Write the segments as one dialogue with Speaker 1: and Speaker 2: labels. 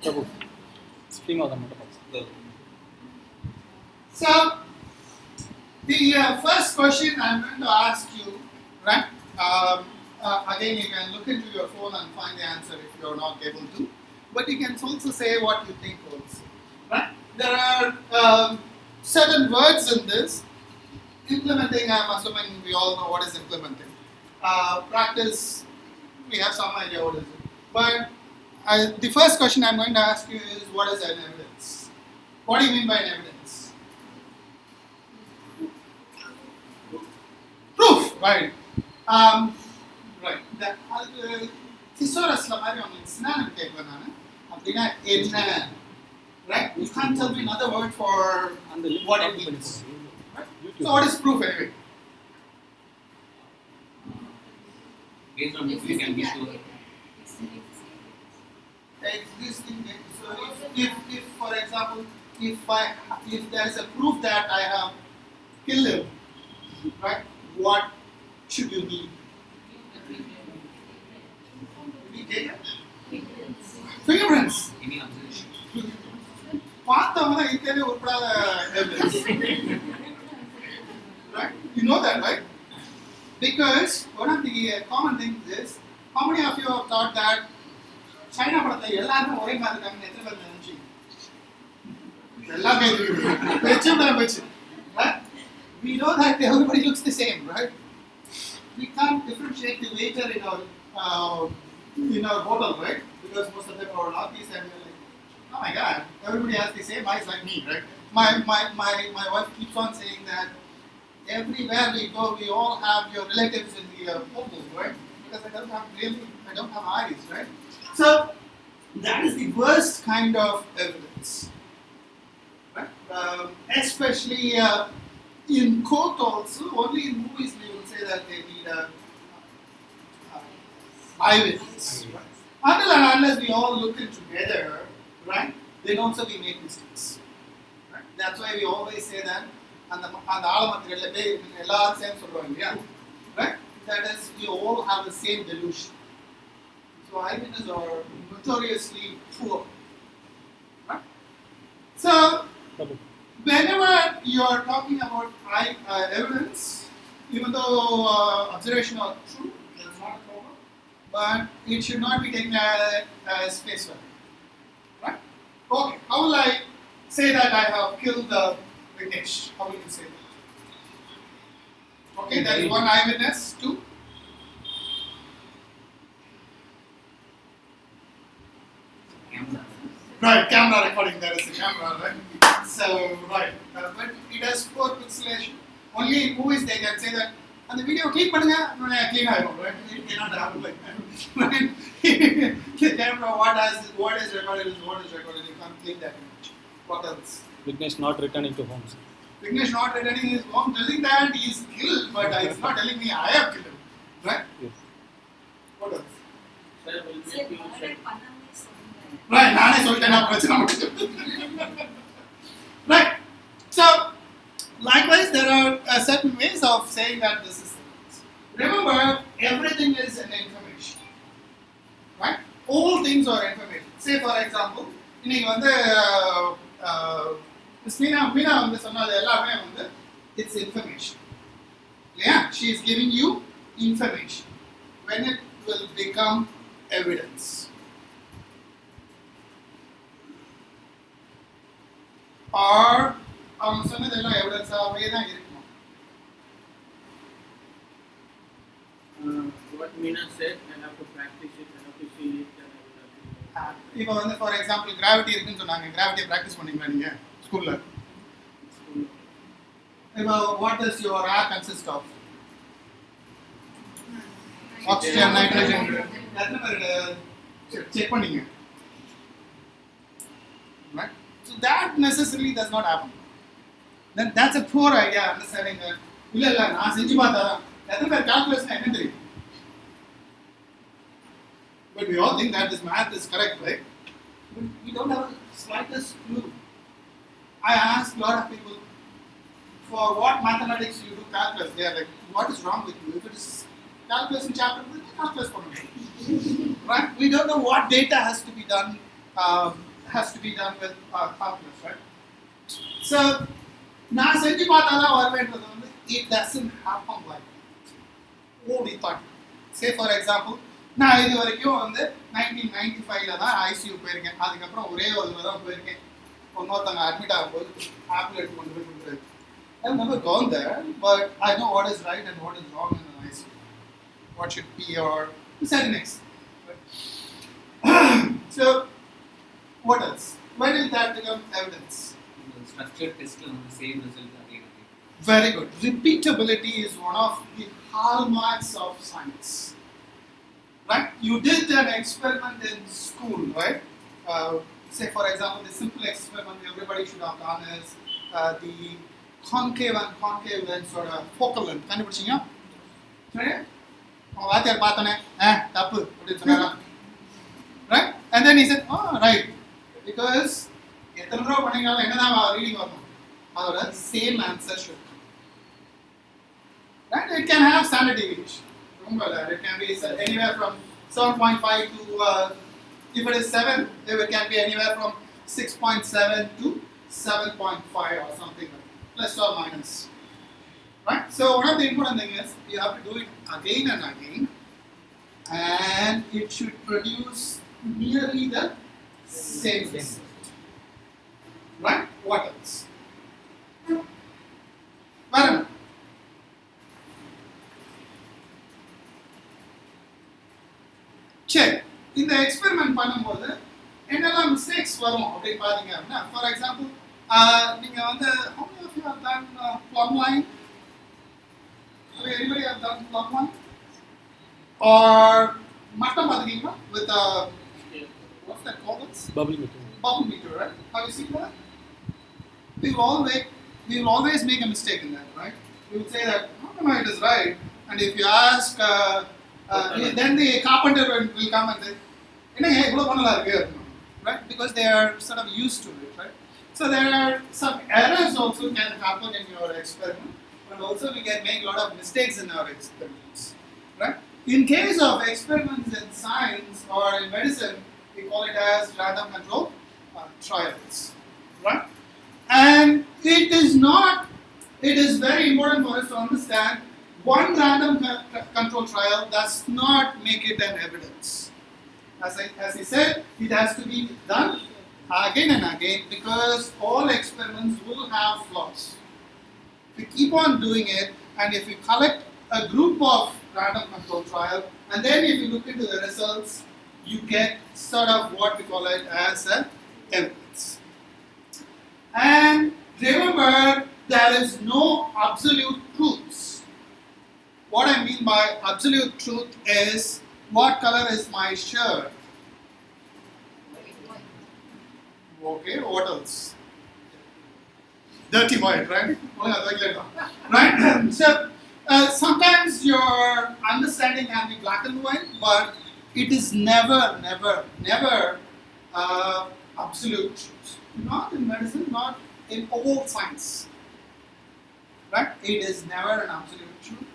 Speaker 1: प्रभु screen होता है
Speaker 2: So, the first question I'm going to ask you, right? Again, you can look into your phone and find the answer if you're not able to. But you can also say what you think also, right? There are certain words in this. Implementing, I'm assuming we all know what is implementing. Practice, we have some idea what is it. But the first question I'm going to ask you is, what is an evidence? What do you mean by an evidence? Proof, right? Right. Thesaurusல மாதிரி உங்களுக்கு synonym கேட்கல நான் அப்படின்னா என்ன, right? You can't tell me another word for what it means. Right? So what is proof anyway?
Speaker 3: Based on which we can be sure.
Speaker 2: Existing. So if for example, if there is a proof that I have killed him, right? What should you need? Fingerprints.
Speaker 3: Any observation.
Speaker 2: பார்த்தவங்க இத்தனை உட்படாத evidence. Right? You know that, right? Because one of the common things is, how many of you have thought that China படத்தை எல்லாரும் ஒரே மாதிரி இருக்காங்கன்னு எத்தனை பேர் நினைச்சீங்க? எல்லாமே வெச்சு. Right? We know that everybody looks the same, right? We can't differentiate the waiter in our hotel, right? Because most of them are Northeast and we're like, oh my God, everybody has the same eyes like me, right? My wife keeps on saying that everywhere we go, we all have your relatives in the hotel, right? Because I don't have eyes, right? So that is the worst kind of evidence, right? Especially in court also, only in movies we will say that they need a eyewitness. Right? Until and unless we all look in together, right? Then also we make mistakes. Right? That's why we always say that and the ஆலமரத்துல போய் எல்லாரும் சேர்ந்து சொல்றோம் இல்லையா? Right? That is, we all have the same delusion. So eyewitnesses are notoriously poor. Right? So whenever you are talking about evidence, even though observation are true, that's not a problem, but it should not be taken as face value. Right? Okay, how will I say that I have killed the Vignesh? How will you say that? Okay, there is one eyewitness, two.
Speaker 3: Camera.
Speaker 2: Right, camera recording, there is a camera, right? So, right, but it has poor pixelation. Only in movies they can say that, and the video clean பண்ணுங்க, clean ஆயிடும், right? It cannot happen like that. Right? The camera, what is recorded is what is recorded. You can't clean that image. What else?
Speaker 1: Vignesh not returning to home.
Speaker 2: Vignesh not returning his home, telling that he is killed, but it's not telling me I have killed him, right?
Speaker 1: Yes.
Speaker 2: What else?
Speaker 3: Sir, will make you check.
Speaker 2: Right, நானே சொல்லிட்டேன் நான் பிரச்சனை முடிச்சு. Right. So, likewise, there are certain ways of saying that this is things. Remember, everything is an information. Right? All things are information. Say, for example, இன்னைக்கு வந்து மீனா வந்து சொன்னது எல்லாமே வந்து it's information. Yeah, she is giving you information. When it will become evidence. Or அவங்க சொன்னதெல்லாம் எவிடன்ஸாகவே தான் இருக்கணும்.
Speaker 4: What Meena said, I have to practice it, I have to see it, and I will have to.
Speaker 2: இப்போ வந்து for example gravity இருக்குன்னு சொன்னாங்க, கிராவிட்டியை practice பண்ணீங்களா நீங்கள் ஸ்கூலில்? இப்போ what is your air consist of? Oxygen, nitrogen, எத்தனை பேர் செக் பண்ணீங்க? Right? So that necessarily does not happen. Then that's a poor idea, understanding that இல்ல நான் செஞ்சு பார்த்தா எத்தனை பேர் கால்குலேஷன் என்ன தெரியும்? But we all think that this math is correct, right? But we don't have the slightest clue. I ask a lot of people, for what mathematics you do calculus? They are like, what is wrong with you? If it is calculus in chapter, then calculus for me. Right? We don't know what data has to be done has to be done with calculus, right? So, நான் செஞ்சு பார்த்தாதான் வருவேன்றது வந்து it doesn't happen like what we thought. Say for example, நான் இது வரைக்கும் வந்து 1995ல தான் ICU போயிருக்கேன். அதுக்கப்புறம் ஒரே ஒரு தடவை தான் போயிருக்கேன். ஒருத்தவங்க அட்மிட் ஆகும்போது ஆப்பிள் எடுத்து கொண்டு போய் கொடுக்குறது. I've never gone there, but I know what is right and what is wrong in an ICU. What should be or setting next. So, what else? When will that become evidence?
Speaker 3: The structured test on the same result again.
Speaker 2: Very good. Repeatability is one of the hallmarks of science. Right? You did an experiment in school, right? Say, for example, the simple experiment everybody should have done is the concave and concave lens sort of focal length. கண்டுபிடிச்சீங்க? சரி? வாத்தியார் பார்த்தனே தப்பு அப்படின்னு சொன்னாரா? Right? And then he said, oh, right. Because எத்தனை தடவை பண்ணீங்கனாலும் என்னதான் ரீடிங் வரணும்? அதோட same answer should come. Right? It can have standard deviation. Remember that. It can be anywhere from 7.5 to, if it is 7, it can be anywhere from 6.7 to 7.5 or something like that. Plus or minus. Right? So one of the important thing is you have to do it again and again, and it should produce nearly the same result. Right? What else? Varun. சரி, இந்த experiment பண்ணும்போது என்னெல்லாம் mistakes வரும் அப்படின்னு பார்த்தீங்க அப்படின்னா, for example நீங்கள் வந்து how many of you have done plumb line? Anybody have done plumb line? Or மட்டம் பார்த்துருக்கீங்களா with what's that called?
Speaker 1: Bubble meter.
Speaker 2: Bubble meter, right? Have you seen that? We will always make a mistake in that, right? We will say that no, it is right, and if you ask, then the carpenter will come and say, right? Because they are sort of used to it, right? So there are some errors also can happen in your experiment, but also we can make a lot of mistakes in our experiments, right? In case of experiments in science or in medicine, we call it as random control trials, right? And it is very important for us to understand one random control trial does not make it an evidence. As I said, it has to be done again and again because all experiments will have flaws. If we keep on doing it, and if we collect a group of random control trial, and then if you look into the results, you get sort of what we call it as an evidence. And remember, there is no absolute truths. What I mean by absolute truth is, what color is my shirt? Okay, what else? Dirty white, right? Right? So, sometimes your understanding can be black and white, but it is never absolute truth. Not in medicine, not in all science. Right? It is never an absolute truth.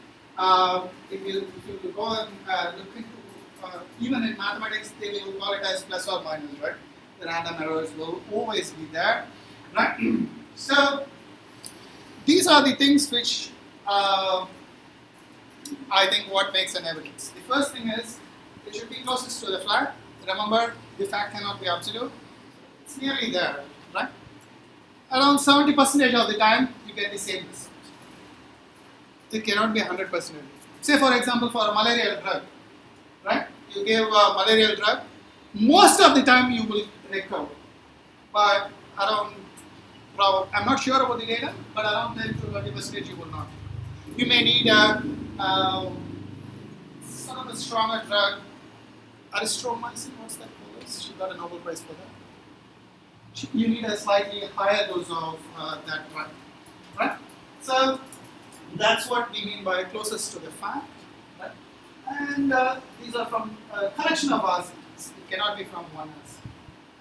Speaker 2: If you go and look into, even in mathematics, they will call it as plus or minus, right? The random errors will always be there, right? So, these are the things which I think what makes an evidence. The first thing is, it should be closest to the flag. Remember, the fact cannot be absolute. It's nearly there, right? Around 70% of the time, you get the same result. It cannot be 100%. Say, for example, for a malarial drug, right? You give a malarial drug, most of the time you will recover. But around, I'm not sure about the data, but around 10 to 20% you will not. You may need a sort of a stronger drug. Azithromycin, what's that called? She got a Nobel Prize for that. You need a slightly higher dose of that drug, right? So that's what we mean by closest to the fact, right? And these are from a collection of acids. It cannot be from one acid,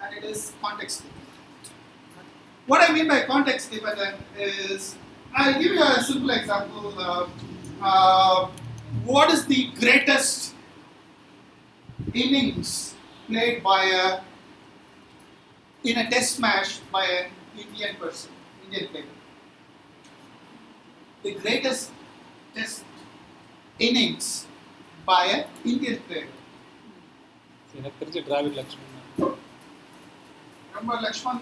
Speaker 2: and it is context dependent. Right? What I mean by context dependent is, I'll give you a simple example. What is the greatest innings played by a in a test match by an Indian person, Indian player. The greatest test innings by an Indian player.
Speaker 1: எனக்கு தெரிஞ்சு Dravid Lakshman
Speaker 2: Remember Lakshman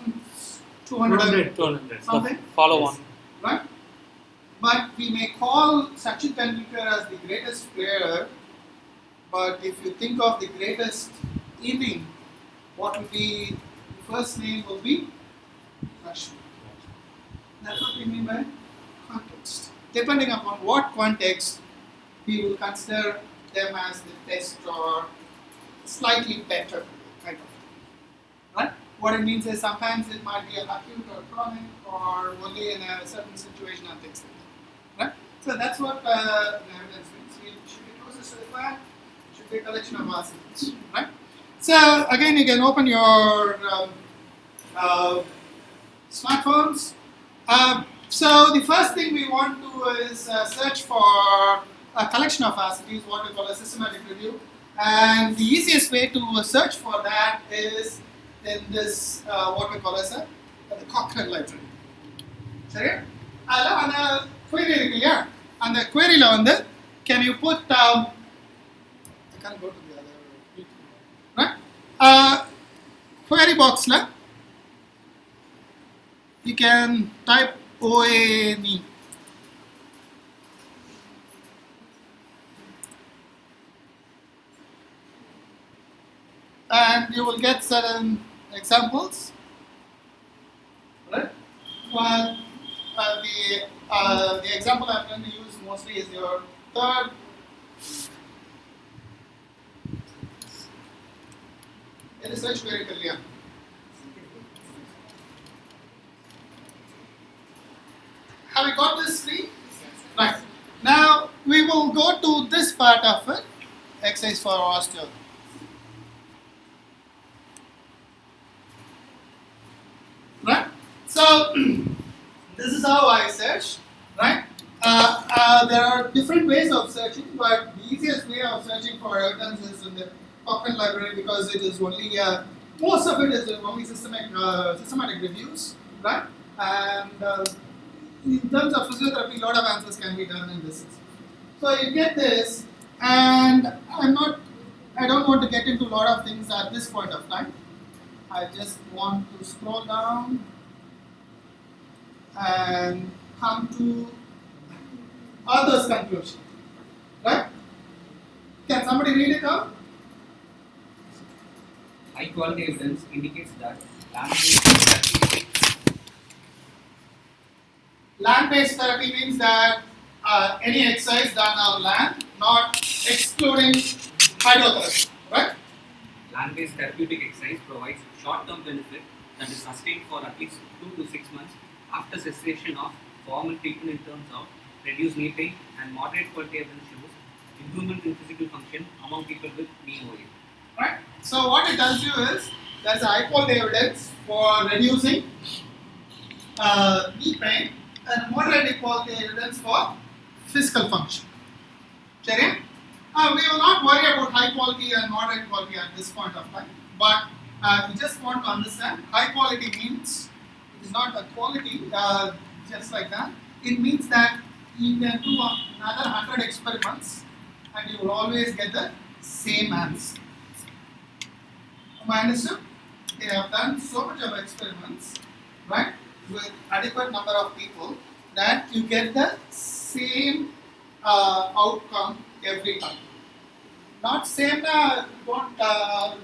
Speaker 2: 200 something?
Speaker 1: Follow on.
Speaker 2: Right? But we may call Sachin Tendulkar as the greatest player, but if you think of the greatest inning, what would be the first name will be Lakshman. That's what we mean by context. Depending upon what context, we will consider them as the best or slightly better kind of. Right? What it means is sometimes it might be an acute or chronic or only in a certain situation and things like that. Right? So that's what evidence means. It should be processed with that. It should be a collection of articles. Right? So again, you can open your smartphones. So the first thing we want to is search for a collection of RCTs, what we call a systematic review. And the easiest way to search for that is in this, what we call as the Cochrane library. சரியா? அதில் அந்த query இருக்கு இல்லையா? அந்த queryல வந்து can you put I can't go to the other right? Query boxல you can type OANE. And you will get certain examples. Right? Well, the example I'm going to use mostly is your third. It is search very clear. Have we got this screen? Right. Now we will go to this part of it, exercise for osteo. Right? So this is how I search, right? There are different ways of searching, but the easiest way of searching for evidence is in the Cochrane library because it is only most of it is only systematic reviews, right? And in terms of physiotherapy, a lot of answers can be done in this. So you get this, and I don't want to get into a lot of things at this point of time. I just want to scroll down and come to author's conclusion. Right? Can somebody read it out?
Speaker 3: High quality evidence indicates that
Speaker 2: Land-based therapy means that any exercise done on land, not excluding hydrotherapy. Right?
Speaker 3: land-based therapeutic exercise provides short-term benefit that is sustained for at least 2 to 6 months after cessation of formal treatment in terms of reduced knee pain and moderate quality evidence shows improvement in physical function among people with knee OA.
Speaker 2: Right? So what it tells you is there's a high quality evidence for reducing knee pain and moderate quality evidence for physical function. Cherry? We will not worry about high quality and moderate quality at this point of time, but we just want to understand high quality means it is not a quality just like that. It means that you can do another 100 experiments and you will always get the same answer. Am I understood? They have done so much of experiments, right, with adequate number of people that you get the same outcome every time. Not same, don't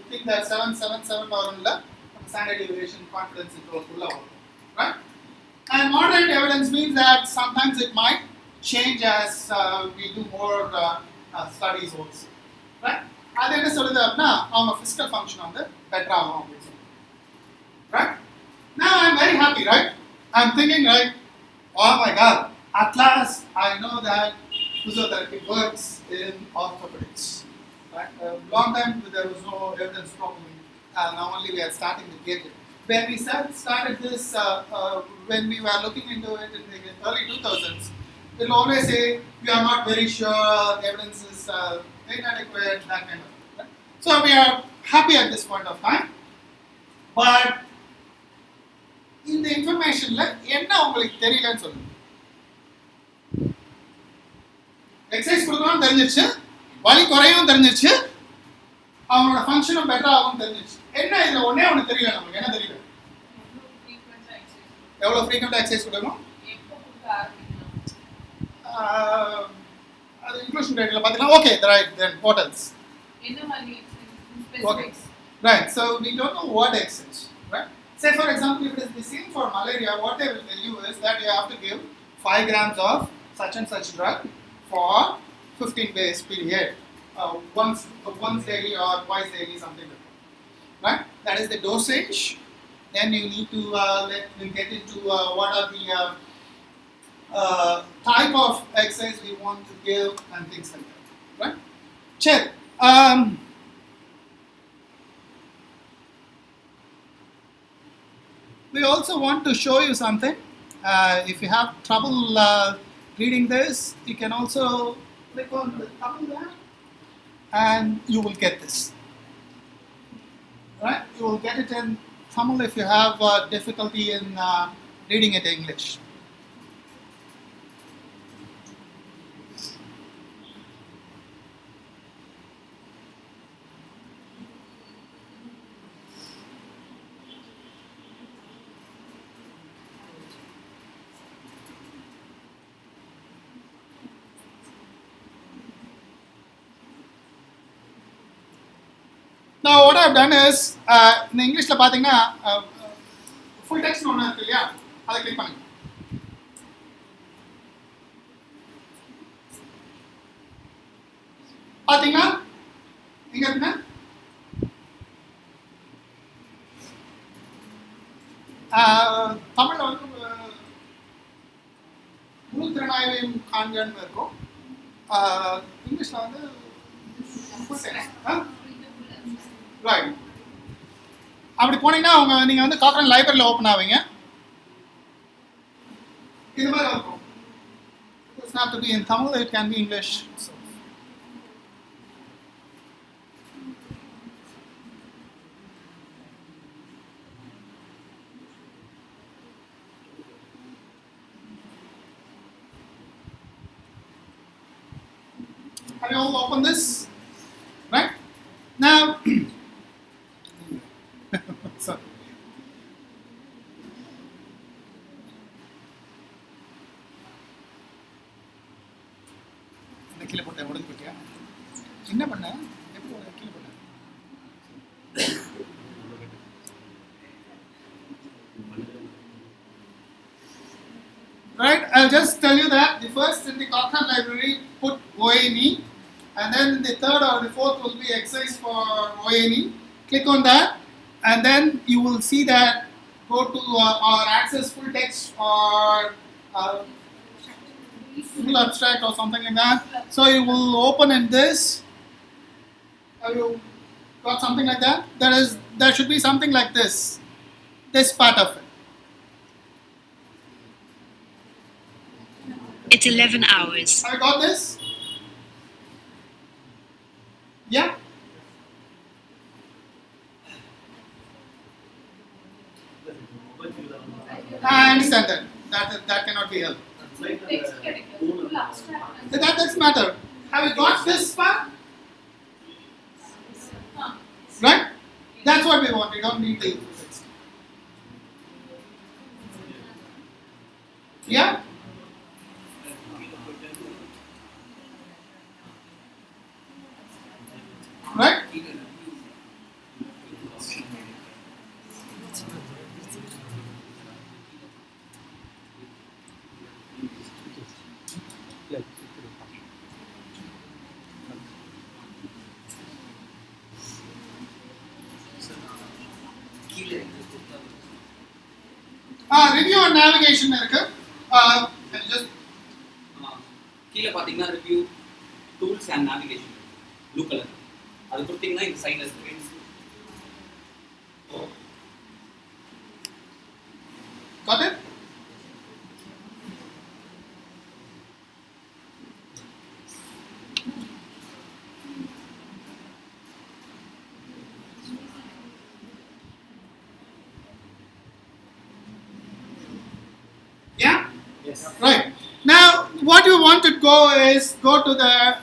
Speaker 2: think that 777 or standard deviation confidence interval, right? And moderate evidence means that sometimes it might change as we do more studies also, right? அது என்ன சொல்லுது அப்படின்னா அவங்க physical function வந்து better ஆகும் அப்படின்னு சொல்லுது. Right? Now I'm very happy, right? I'm thinking, right, oh my God, at last I know that physiotherapy works in orthopedics. Right? A long time there was no evidence properly. Now only we are starting to get it. When we started this, when we were looking into it in the early 2000s, we'll always say we are not very sure, the evidence is inadequate, that kind of thing. Right? So we are happy at this point of time, but எக்ஸாமினேஷன்ல என்ன உங்களுக்கு தெரியலன்னு சொல்லுங்க. Exercise கொடுக்கணும் தெரிஞ்சிருச்சு, வலி குறையும் தெரிஞ்சிருச்சு, அவங்களோட ஃபங்க்ஷனும் பெட்டர் ஆகும் தெரிஞ்சிருச்சு. என்ன இதுல ஒண்ணே ஒன்று தெரியல, நமக்கு என்ன தெரியல? எவ்வளவு ஃப்ரீக்வெண்டா எக்ஸசைஸ் கொடுக்கணும், அது இன்க்ளூஷன் ரேட்ல பாத்தீங்கன்னா okay right. Then what else? Okay. Right, so we don't know what exercise, right? Say for example, if it is the same for malaria, what they will tell you is that you have to give 5 grams of such and such drug for 15 days period, once daily or twice daily, something like that, right? That is the dosage. Then you need to get into what are the type of exercise we want to give and things like that, right? Check. We also want to show you something. If you have trouble reading this, you can also click on the thumb there and you will get this. Right? You will get it in Tamil if you have difficulty in reading it in English. Now what I have done is in English la pathina full text ஒன்னு இருக்கு இல்லையா, அதை click பண்ணுங்க. பாத்தீங்களா எங்க இருக்குங்க? தமிழ்ல வந்து முழு திறனாய்வையும் காண்கன்னு இருக்கும். இங்கிலீஷ்ல வந்து full text. Right. அப்படி போனீங்கன்னா அவங்க நீங்க வந்து காக்ரன் லைப்ரரியில ஓபன் ஆவீங்க. இது மாதிரி இருக்கும். It's not to be in Tamil, it can be English. So. Have you all opened this? Right? Now, sorry. கீழே போட்டேன், உடஞ்சு போட்டியா? என்ன பண்ண? எப்படி கீழே போட்டேன்? Right, I'll just tell you that the first in the Cochrane library put ONE, and then the third or the fourth will be exercise for ONE. Click on that, and then you will see that go to or access full text or full abstract or something like that. So you will open in this. Have you got something like that? There should be something like this part of it.
Speaker 5: It's 11 hours.
Speaker 2: Have you got this? Yeah? I understand that cannot be helped. That doesn't matter. Have you got this part? Right? That's what we want. We don't need the text. Yeah? Right? Review and navigation இருக்கு. Just
Speaker 3: கீழே பாத்தீங்கன்னா review tools and navigation blue colour அது கொடுத்தீங்கன்னா இந்த சைடுல screens
Speaker 2: got it? Yeah?
Speaker 1: Yes.
Speaker 2: Right. Now, what you want to go is go to the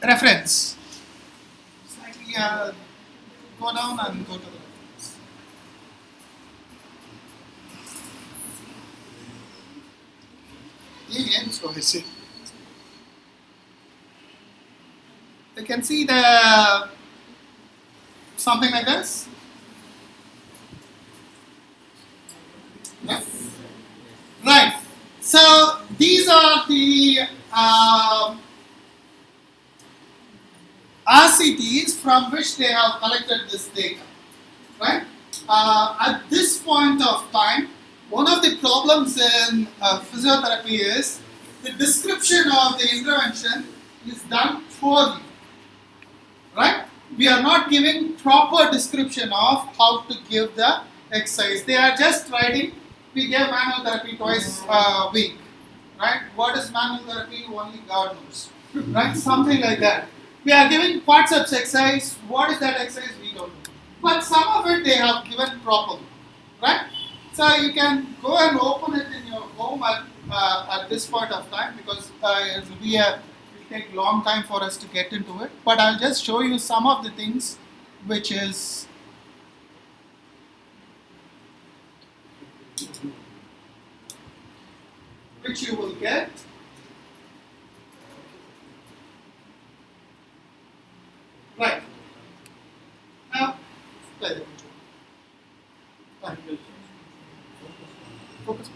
Speaker 2: reference. Slightly go down and go to the reference. Again, so I see. You can see the something like this. Yeah. Right. So these are the RCTs from which they have collected this data. Right. At this point of time, one of the problems in physiotherapy is the description of the intervention is done poorly. Right? We are not giving proper description of how to give the exercise. They are just writing, we give manual therapy twice a week. Right? What is manual therapy? Only God knows. Right? Something like that. We are giving quadriceps exercise. What is that exercise? We don't know. But some of it they have given properly. Right? So you can go and open it in your home at this point of time, because it will take a long time for us to get into it. But I'll just show you some of the things which is which you will get. Right. Now, play the video. Right. Focus.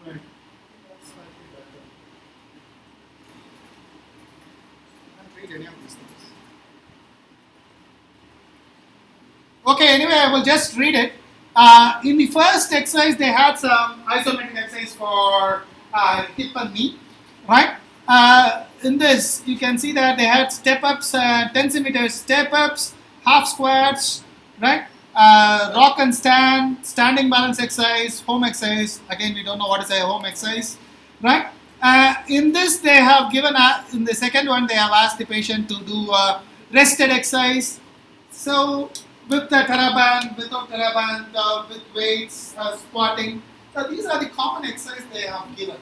Speaker 2: Right. Slightly better. I can't read any of these things. Okay, anyway, I will just read it. In the first exercise, they had some isometric exercise for hip and knee, right? In this, you can see that they had step-ups, 10 centimeters step-ups, half squats, right? Rock and stand, standing balance exercise, home exercise. Again, we don't know what is a home exercise, right? In this, they have given, in the second one, they have asked the patient to do rested exercise. So, with the TheraBand, without TheraBand, with weights, squatting. So, these are the common exercises they have given,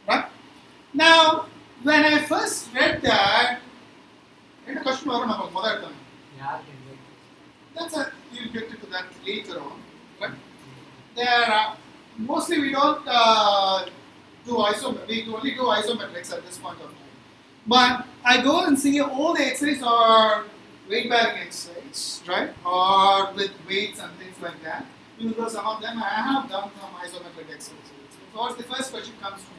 Speaker 2: right? Now, when I first read that, என்ன question வரும் நம்ம முதல்ல எடுத்தோம். That's a, we'll get into that later on. Right? There, mostly we don't do isometrics. We only do isometrics at this point of time. But I go and see all the exercises are weight bearing exercise, right? Or with weights and things like that. Even though some of them I have done some isometric exercises. So what's the first question comes from?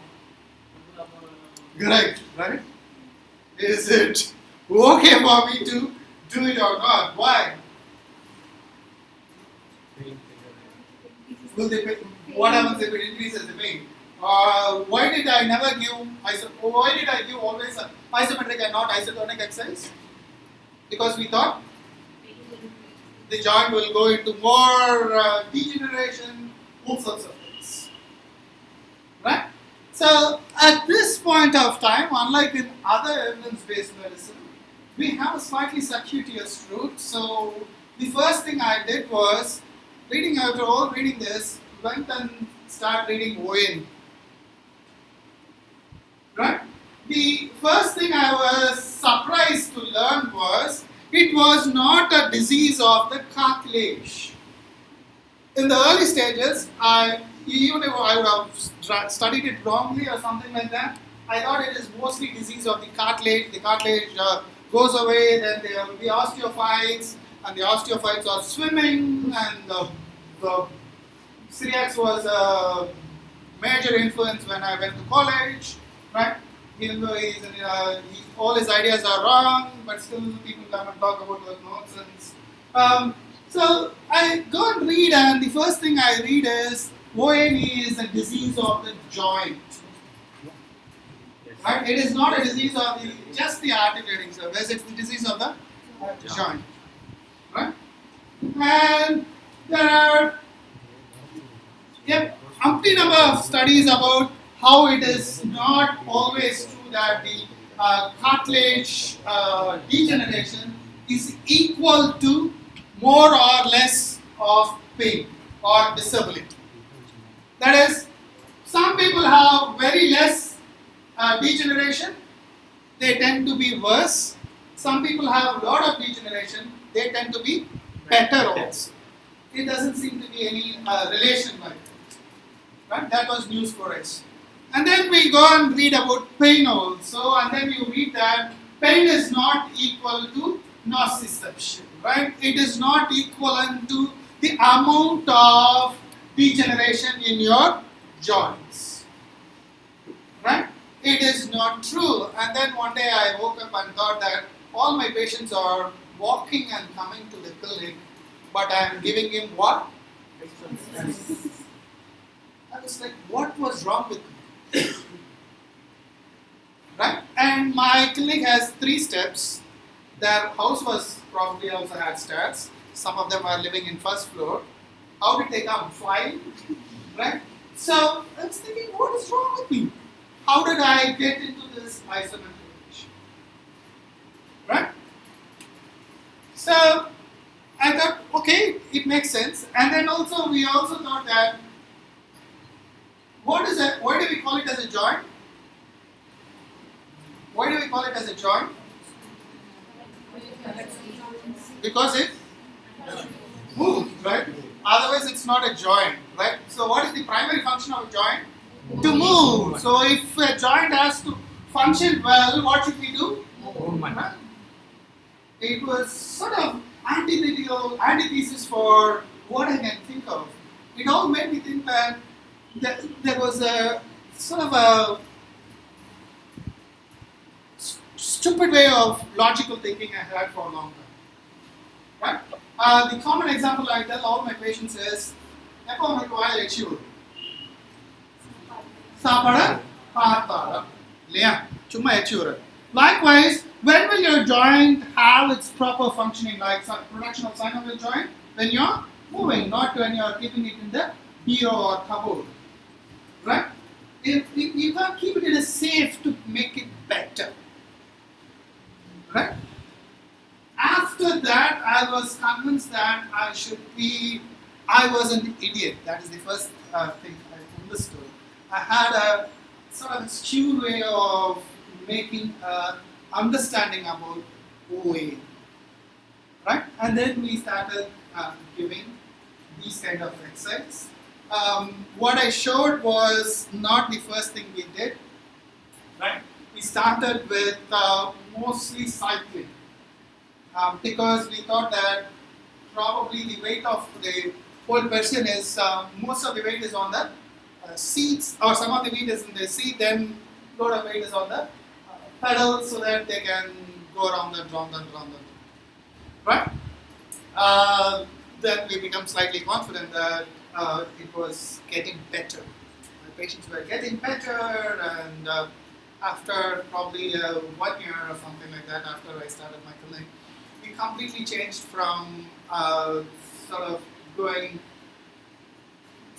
Speaker 2: Right, right? Is it okay for me to do it or not? Why? Will they pay? What happens if it increases the pain? Why did I never give why did I give always isometric and not isotonic exercise? Because we thought the joint will go into more degeneration, all sorts of things. Right? So at this point of time, unlike in other evidence-based medicine, we have a slightly circuitous route. So the first thing I did was, after all reading this, went and started reading ON. Right? The first thing I was surprised to learn was, it was not a disease of the cartilage. In the early stages, even if I would have studied it wrongly or something like that, I thought it is mostly disease of the cartilage. The cartilage goes away, then there will be osteophytes, and the osteophytes are swimming, and the Syriax was a major influence when I went to college, right? Even though all his ideas are wrong, but still people come and talk about those nonsense. So I go and read, and the first thing I read is ONE is a disease of the joint.
Speaker 3: Yes.
Speaker 2: Right? It is not a disease of just the articulating surface, it's the disease of the joint. Right? And there are umpty number of studies about how it is not always true that the cartilage degeneration is equal to more or less of pain or disability. That is, some people have very less degeneration, they tend to be worse. Some people have a lot of degeneration, they tend to be better also. It doesn't seem to be any relation like that. Right? That was news for us. And then we go and read about pain also, and then you read that pain is not equal to nociception, right? It is not equivalent to the amount of degeneration in your joints, right? It is not true. And then one day I woke up and thought that all my patients are walking and coming to the clinic, but I am giving him what? I was like, what was wrong with me? Right? And my clinic has 3 steps. Their house was probably also had stairs. Some of them are living in first floor. How did they come? 5? Right? So I was thinking, what is wrong with me? How did I get into this isometric condition? Right? So I thought, okay, it makes sense. And then also we also thought that what is that? Why do we call it as a joint? Why do we call it as a joint? Because it moves, right? Otherwise it's not a joint, right? So what is the primary function of a joint? To move. So if a joint has to function well, what should we do? Right? It was sort of antithesis for what I can think of. It all made me think that there was a sort of a stupid way of logical thinking I had for a long time. Right? The common example I tell all my patients is, எப்போ உங்களுக்கு வாயில் எச்சி வரும்? சாப்பாடு பார்த்தாலும் இல்லையா? சும்மா எச்சி வரும். Likewise, when will your joint have its proper functioning, like production of synovial joint? When you're moving, not when you're keeping it in the bureau or cupboard. Right? If you can't keep it in a safe to make it better. Right? After that, I was convinced that I was an idiot. That is the first thing I understood. I had a sort of skewed way of making understanding about OA. Right? And then we started giving these kind of exercises. What I showed was not the first thing we did. Right? We started with mostly cycling because we thought that probably the weight of the whole person is most of the weight is on the seats, or some of the weight is in the seat, then a lot of weight is on the pedals so that they can go around and round and round and round. Right? Then we become slightly confident that it was getting better. The patients were getting better, and after probably 1 year or something like that, after I started my clinic, we completely changed from sort of going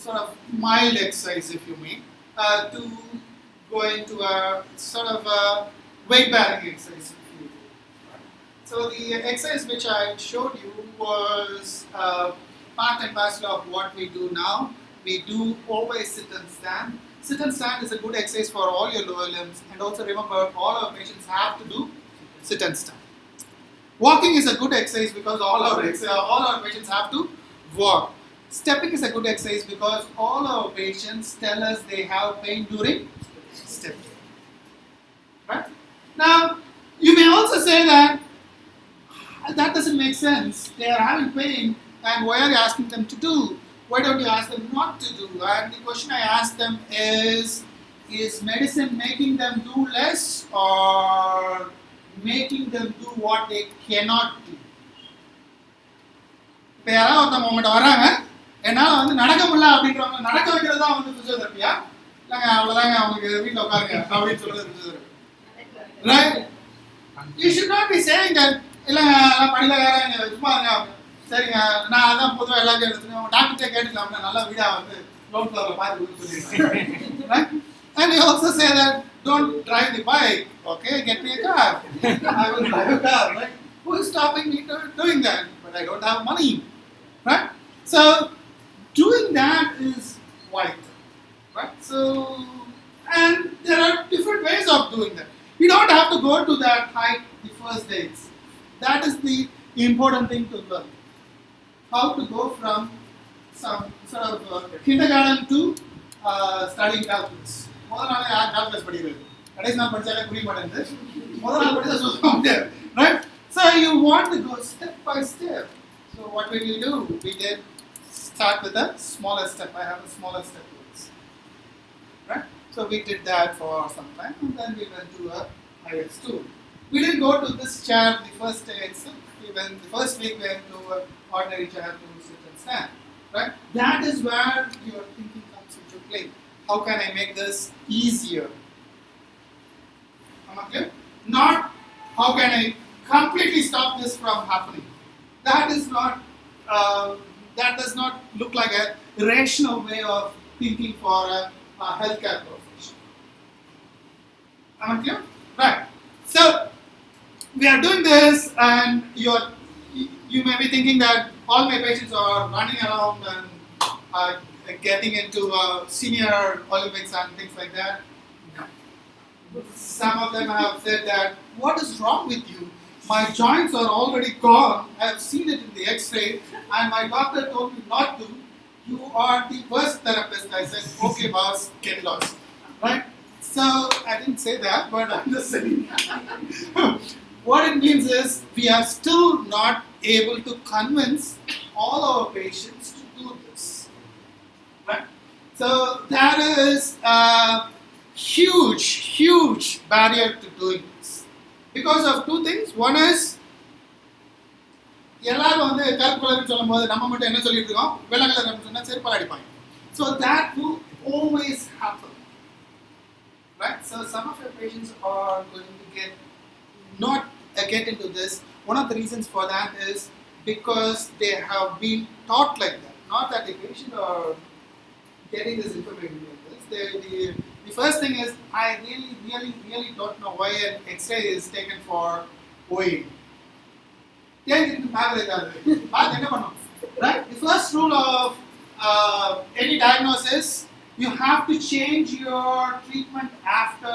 Speaker 2: sort of mild exercise, if you may, to going to a sort of weight-bearing exercise, if you will. So the exercise which I showed you was part and parcel of what we do now. We do always sit and stand. Sit and stand is a good exercise for all your lower limbs, and also remember all our patients have to do sit and stand. Walking is a good exercise because all our patients have to walk. Stepping is a good exercise because all our patients tell us they have pain during stepping. Right? Now, you may also say that doesn't make sense. They are having pain, and why are you asking them to do? Why don't you ask them not to do? And the question I ask them is medicine making them do less or making them do what they cannot do? இப்போ யாராவது ஒருத்தவங்க உங்கள்கிட்ட வராங்க, என்னால் வந்து நடக்க முடியல அப்படின்றவங்க நடக்க வைக்கிறது தான் வந்து பிசியோதெரபியா? இல்லைங்க அவ்வளோதாங்க அவங்களுக்கு வீட்டில் உட்காருங்க அப்படின்னு சொல்றது physiotherapy. Right? You should not be saying that இல்லைங்க எல்லாம் படியில சும்மா இருங்க சரிங்க நான் அதான் பொதுவாக எல்லாத்தையும் எடுத்துக்கேன் டாக்டர்கிட்ட கேட்டுக்கலாம் நல்லா வீடாக வந்து லோன் ஃப்ளோரில் பார்த்து சொல்லிடுவேன். And you also say that don't drive the bike, okay? Get me a car. I will drive a car, right? Who is stopping me from doing that? But I don't have money, right? So doing that is vital, right? So and there are different ways of doing that. You don't have to go to that height the first days. That is the important thing to learn. How to go from some sort of kindergarten to studying calculus. முதல் நாள் யார் calculus படிக்கிறது? கடைசி நாள் படிச்சாலே புரிய மாட்டேங்குது. முதல் நாள் படிச்சா சொல்ல முடியாது, right? So you want to go step by step. So what will you do? We did start with the smaller step. I have a smaller step, right? So we did that for some time, and then we went to a higher stool. We didn't go to this chair the first day itself. The first week we went to an ordinary chair to sit and stand, right? That is where your thinking comes into play. How can I make this easier? Am I clear? Not how can I completely stop this from happening. That is not. That does not look like a rational way of thinking for a healthcare profession. Am I clear? Right. So we are doing this, and you may be thinking that all my patients are running around and getting into senior Olympics and things like that. Some of them have said that, what is wrong with you? My joints are already gone. I have seen it in the x-ray and my doctor told me not to. You are the worst therapist. I said, okay boss, get lost. Right? So I didn't say that, but I'm just saying. What it means is we are still not able to convince all our patients to do this. Right? So that is a huge barrier to doing this. Because of two things. One is, எல்லாரும் வந்து கருப்புலன்னு சொல்லும்போது நம்ம மட்டும் என்ன சொல்லிட்டு இருக்கோம்? வெள்ளை colour சொன்னா செருப்பால் அடிப்பாங்க. So that will always happen. Right? So some of your patients are going to not get into this. One of the reasons for that is because they have been taught like that. Not that the patient are getting this information like this. The first thing is, I really don't know why an X-ray is taken for OA. Right? The first rule of any diagnosis, you have to change your treatment after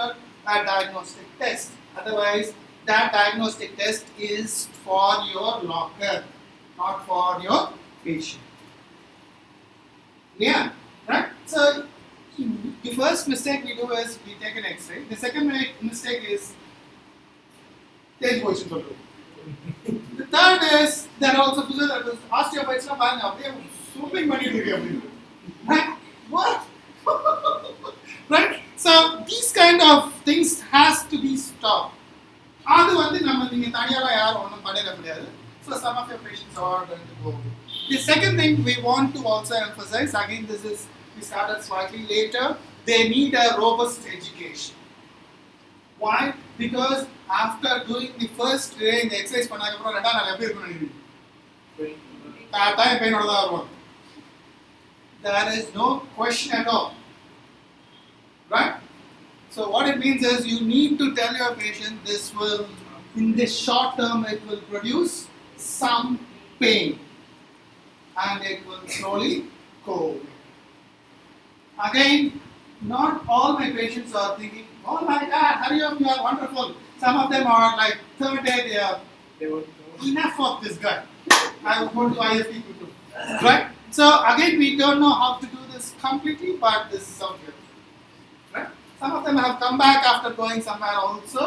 Speaker 2: a diagnostic test. Otherwise, that diagnostic test is for your locker, not for your patient. Yeah, right? So the first mistake we do is we take an X-ray. The second mistake is change position for two. The third is there are also physiotherapists, osteopathists, swimming money to right? What? Right? So these kind of things has to be stopped. அது வந்து நம்ம நீங்க தனியால யாரும் ஒண்ணும் பண்ணிட முடியாது. So some of your patients are going to go. The second thing we want to also emphasize, again we started slightly later, they need a robust education. Why? Because after doing the first day in the exercise பண்ணாங்க அப்புறம் ரெண்டாவது நாள் எப்படி இருக்கும்னு நினைக்கிறீங்க? பெயினோட தான் வரும். There is no question at all. Right? So what it means is you need to tell your patient this will, in the short term, it will produce some pain and it will slowly go away. Again, not all my patients are thinking, oh my God, hurry up, you are wonderful. Some of them are like, third day they were enough of this guy. I will go to IFP too. Right? So again, we don't know how to do this completely, but this is how it is. Right? Some of them have come back after going somewhere also.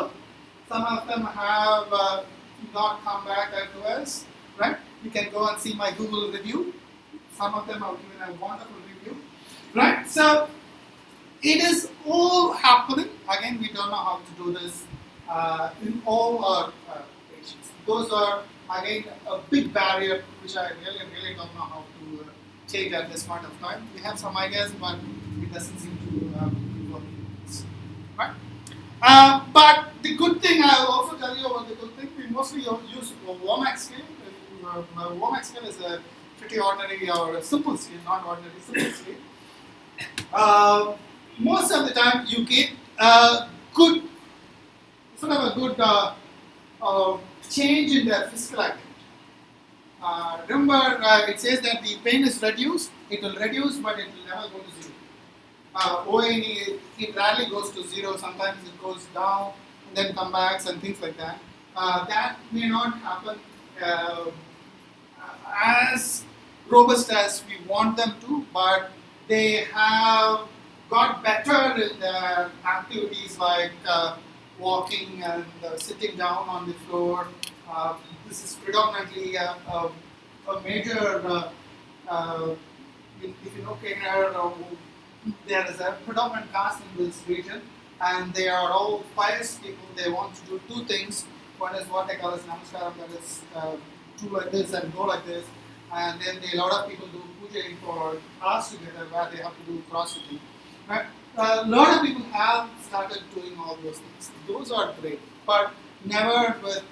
Speaker 2: Some of them have not come back afterwards. Right? You can go and see my Google review. Some of them have given a wonderful review. Right? So it is all happening. Again, we don't know how to do this in all our patients. Those are again a big barrier which I really don't know how to change at this point of time. We have some ideas, but it doesn't seem to be working. Right? But the good thing, I will also tell you about the good thing, we mostly use Womack scale. Womack scale is a pretty ordinary or a simple scale, not ordinary, simple scale. Most of the time you get good, sort of a good change in their physical activity. Remember, it says that the pain is reduced, it will reduce, but it will never go to zero. ONE, it rarely goes to zero, sometimes it goes down and then come back and things like that. That may not happen as robust as we want them to, but they have got better in their activities like walking and sitting down on the floor. This is predominantly a major, if you know Kenya, there is a predominant caste in this region, and they are all pious people. They want to do two things. One is what they call as namaskaram, that is do like this and go like this, and then a lot of people do puja for hours together where they have to do cross-fitting. Right? A lot of people have started doing all those things. Those are great, but never with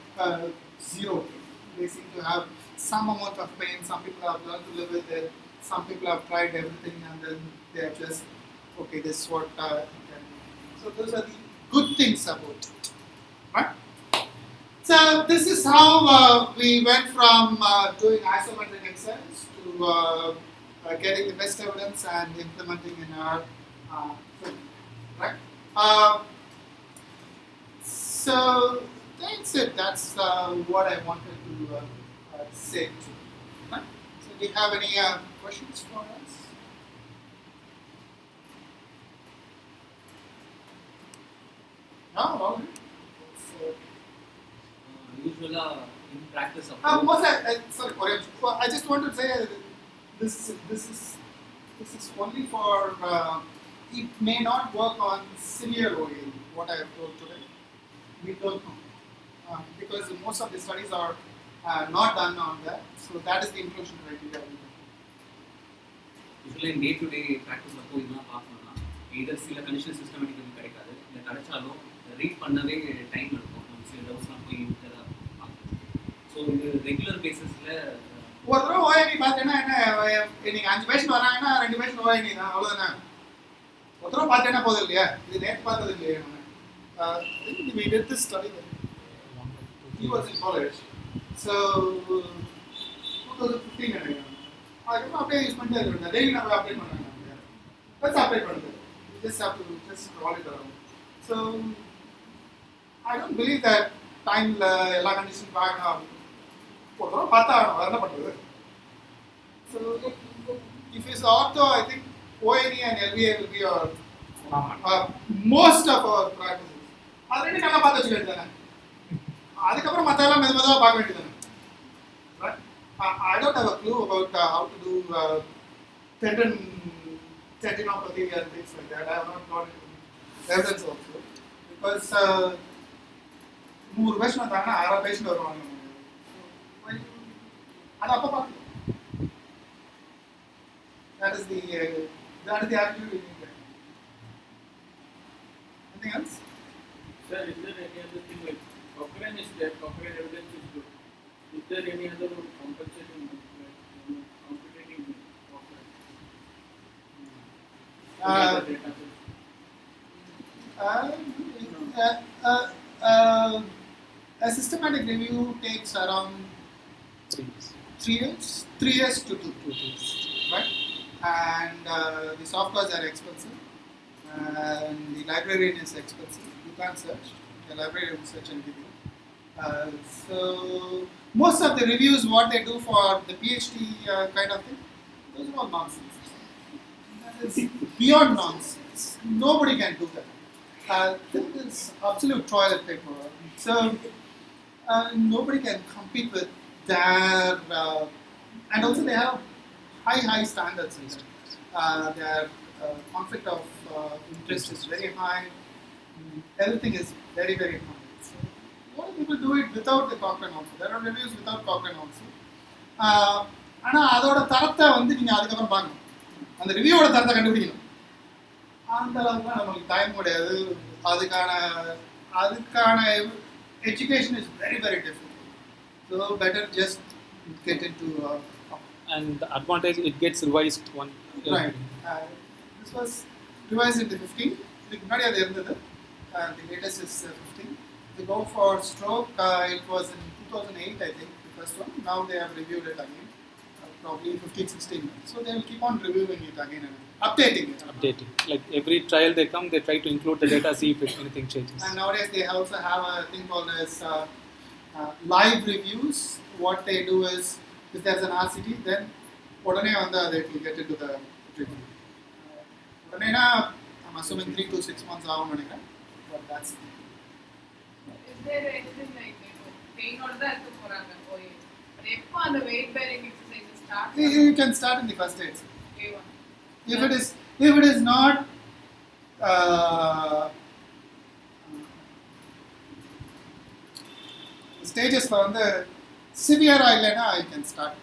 Speaker 2: zero pain. They seem to have some amount of pain. Some people have learned to live with it. Some people have tried everything and then they are just, okay, this is what I can do. So those are the good things about it. Right? So this is how we went from doing isometric exercise to getting the best evidence and implementing in our film. Right? So that's it. That's what I wanted to say to you. Right? So do you have any questions for us? No? All right.
Speaker 3: Usual in practice of
Speaker 2: Sorry, Oriam. Well, I just want to say this is only for it may not work on severe OA. What I have told today, we don't know because most of the studies are not done on that. So that is the inclusion criteria.
Speaker 3: usually in day-to-day practice போய் என்ன பார்க்கணும்னா either சில condition systematically கிடைக்காது இல்லை கிடைச்சாலும் read பண்ணவே time எடுக்கும் நம்ம சில டவுட்ஸ்லாம் போய் ஸோ இது ரெகுலர் பேசிஸில்
Speaker 2: ஒரு தடவை ஓஎனி பார்த்தேன்னா என்ன இன்னைக்கு 5 பேஷண்ட் வராங்கன்னா 2 பேஷண்ட் ஓஎனி தான் அவ்வளோதானே. ஒரு தடவை பார்த்தேன்னா போதும் இல்லையா? இது நேற்று பார்த்தது இல்லையா? We did this study. He was in college. So 2015 நினைக்கிறேன். அதுக்கப்புறம் அப்படியே யூஸ் பண்ணிட்டே இருக்கேன். டெய்லி நம்ம அப்ளை பண்ணுறாங்க. பஸ் அப்ளை பண்ணுறது. Just have to just roll it around. So I don't believe that டைமில் எல்லா கண்டிஷனும் பார்க்கணும். ஒரு தடவை பார்த்தா என்ன பண்ணுறது? So if it's ortho, I think ONE and LVA will be our most of our practices. அது ரெண்டு நல்லா பார்த்து வச்சுக்க வேண்டியதானே. அதுக்கப்புறம் மற்றெல்லாம் மெதுவாக பார்க்க வேண்டியதானே. Right? I don't have a clue about how to do tendinopathy and things like that. I have not got evidence also. Because 3 patient வந்தாங்கன்னா 6 பேஷண்ட் வருவாங்க. அது அப்போ பார்க்கலாம். That is the attitude we need. Anything else?
Speaker 4: Sir, is there any other thing like Cochrane is there? Cochrane evidence is good. Is there any other compensating, competing Cochrane?
Speaker 2: A systematic review takes around 3 years. 3 years to do. 2 years. Right? And the softwares are expensive. And the librarian is expensive. You can't search. The librarian will search and give you. So most of the reviews, what they do for the PhD kind of thing, those are all nonsense. That is beyond nonsense. Nobody can do that. That is absolute toilet paper. So nobody can compete with their, and also they have high standards. Their conflict of interest is very high. Everything is very, very high. So a lot of people do it without the Cochrane also. There are reviews without Cochrane also. ஆனால் அதோட தரத்தை வந்து நீங்கள் அதுக்கப்புறம் பார்க்கணும், அந்த ரிவ்யூவோட தரத்தை கண்டுபிடிக்கணும். அந்த அளவுக்குலாம் நம்மளுக்கு டைம் கிடையாது. அதுக்கான education is very very difficult. So better just get in to.
Speaker 1: And the advantage, it gets revised one.
Speaker 2: Right. This was revised into 15. இதுக்கு முன்னாடி அது இருந்தது. The latest is 15. They go for stroke. It was in 2008, I think, the first one. Now they have reviewed it again, probably 15, 16. So they will keep on reviewing it again and updating it.
Speaker 1: Updating. Like every trial they come, they try to include the data, see if anything changes.
Speaker 2: And nowadays they also have a thing called as live reviews. What they do is, if there's an RCT, then உடனே வந்து they will get into the review. உடனேனா I'm assuming 3 to 6 months ஆகும் நினைக்கிறேன். But that's
Speaker 5: Is there anything like pain or that போறாங்க போய் எப்போ அந்த weight bearing exercise start?
Speaker 2: you can start in the first stage.
Speaker 5: A1.
Speaker 2: If it is not stages வந்து severe இல்லைன்னா you can start.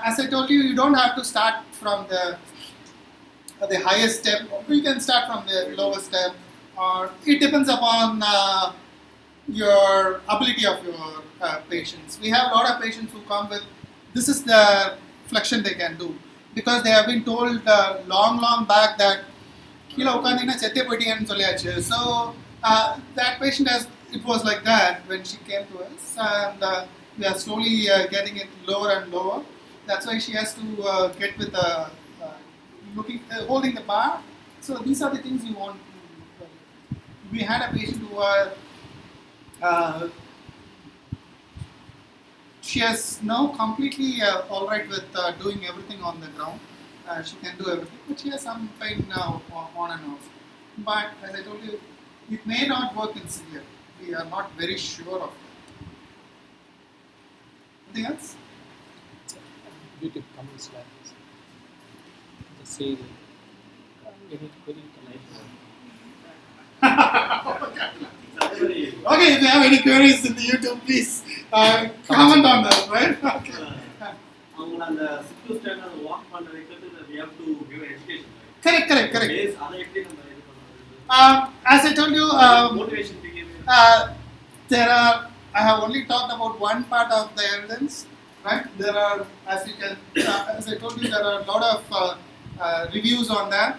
Speaker 2: As I told you, you don't have to start from the highest step. You can start from the lowest step, or it depends upon your ability of your patients. We have a lot of patients who come with, this is the flexion they can do, because they have been told long back that கீழே உட்காந்தீங்கன்னா செத்தே போயிட்டீங்கன்னு சொல்லியாச்சு. So that patient it was like that when she came to us, and we are slowly getting it lower and lower. That's why she has to get with holding the bar. So these are the things you want to. We had a patient who she is now completely all right with doing everything on the ground. She can do everything, but she has some pain now on and off. But as I told you, it may not work in severe. We are not very sure of that. Anything else?
Speaker 1: YouTube comments like this. They say very life.
Speaker 2: Okay, if you have any queries in the YouTube, please comment on that, right? Okay.
Speaker 6: அவங்கள அந்த 6th standard walk பண்ண வைக்கிறது we have to give education, right?
Speaker 2: Correct.
Speaker 6: Base அதை எப்படி நம்ம இது பண்றது?
Speaker 2: As I told you,
Speaker 6: Motivation behavior.
Speaker 2: I have only talked about one part of the evidence, right? There are, as I told you, there are a lot of reviews on that.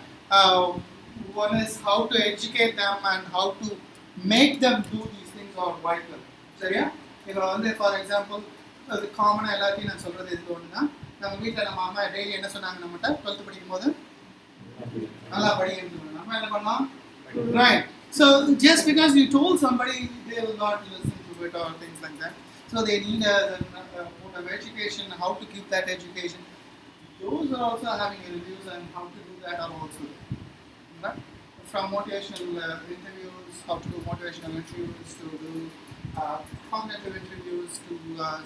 Speaker 2: One is how to educate them and how to make them do these things are vital. சரியா? இப்போ வந்து for example அது காமனாக எல்லாத்தையும் நான் சொல்கிறது எதுக்கு ஒன்றுனா, நம்ம வீட்டில் நம்ம அம்மா டெய்லி என்ன சொன்னாங்க நம்மகிட்ட 12th படிக்கும் போது நல்லா படிக்கணும். நம்ம என்ன பண்ணலாம்? Right. So just because you told somebody, they will not listen to it or things like that. So they need a mode of education, how to keep that education. Those are also having reviews, and how to do that are also right? From motivational interviews, how to do motivational interviews, to do cognitive interviews, to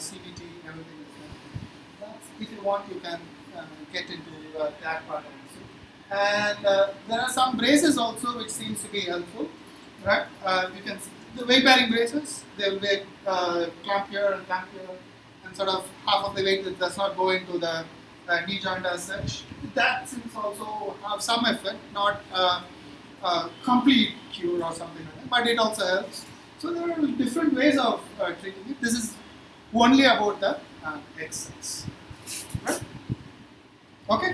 Speaker 2: CBT, everything is there. That's, if you want, you can get into that part also. And there are some braces also which seems to be helpful, right? You can see the weight bearing braces. They will be clamp here and clamp here, and sort of half of the weight that does not go into the knee joint as such. That seems also have some effect, not complete cure or something like that, but it also helps. So there are different ways of treating it. This is only about the exercise, right? Okay.